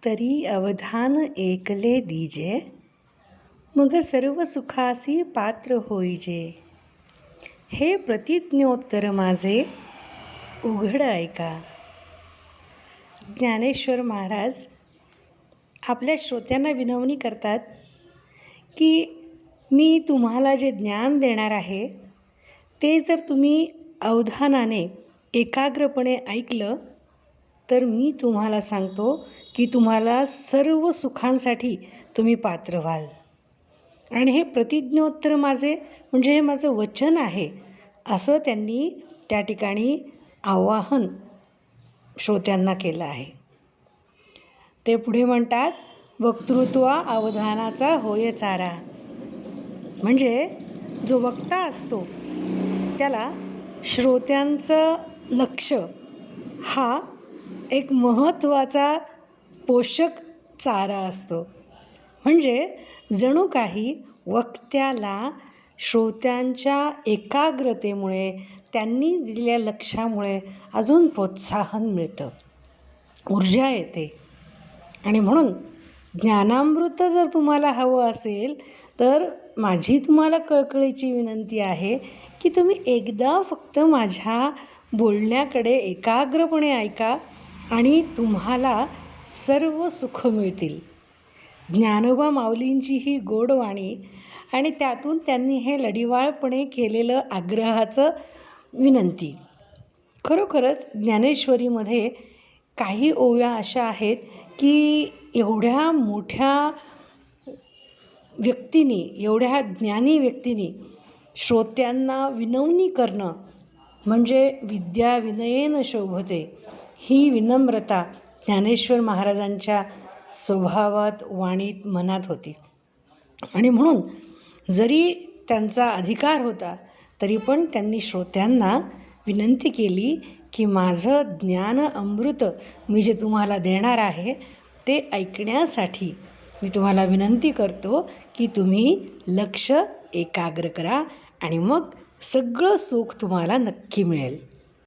तरी अवधान एकले दीजे, मग सर्व सुखासी पात्र होईजे. हे प्रतिज्ञोत्तर माझे उघड ऐका. ज्ञानेश्वर महाराज आपल्या श्रोत्यांना विनवणी करतात की मी तुम्हाला जे ज्ञान देणार आहे ते जर तुम्ही अवधानाने एकाग्रपणे ऐकलं तर मी तुम्हाला सांगतो की तुम्हाला सर्व सुखांसाठी तुम्ही पात्र व्हाल. आणि हे प्रतिज्ञोत्तर माझे म्हणजे हे माझं वचन आहे असं त्यांनी त्या ठिकाणी आवाहन श्रोत्यांना केलं आहे. ते पुढे म्हणतात, वक्तृत्वा अवधानाचा होय चारा. म्हणजे जो वक्ता असतो त्याला श्रोत्यांचं लक्ष हा एक महत्त्वाचा पोषक चारा असतो. म्हणजे जणू काही वक्त्याला श्रोत्यांच्या एकाग्रतेमुळे त्यांनी दिलेल्या लक्षामुळे अजून प्रोत्साहन मिळतं, ऊर्जा येते. आणि म्हणून ज्ञानामृत जर तुम्हाला हवं असेल तर माझी तुम्हाला कळकळीची विनंती आहे की तुम्ही एकदा फक्त माझ्या बोलण्याकडे एकाग्रपणे ऐका आणि तुम्हाला सर्व सुख मिळतील. ज्ञानोबा माऊलींची ही गोडवाणी आणि त्यातून त्यांनी हे लढिवाळपणे केलेलं आग्रहाचं विनंती. खरोखरच ज्ञानेश्वरीमध्ये काही ओव्या अशा आहेत की एवढ्या मोठ्या व्यक्तींनी, एवढ्या ज्ञानी व्यक्तींनी श्रोत्यांना विनवणी करणं म्हणजे विद्या विनयेन शोभते, ही विनम्रता ज्ञानेश्वर महाराजांच्या स्वभावात, वाणीत, मनात होती. आणि म्हणून जरी त्यांचा अधिकार होता तरी पण त्यांनी श्रोत्यांना विनंती केली की माझं ज्ञान अमृत मी जे तुम्हाला देणार आहे ते ऐकण्यासाठी मी तुम्हाला विनंती करतो की तुम्ही लक्ष एकाग्र करा आणि मग सगळं सुख तुम्हाला नक्की मिळेल.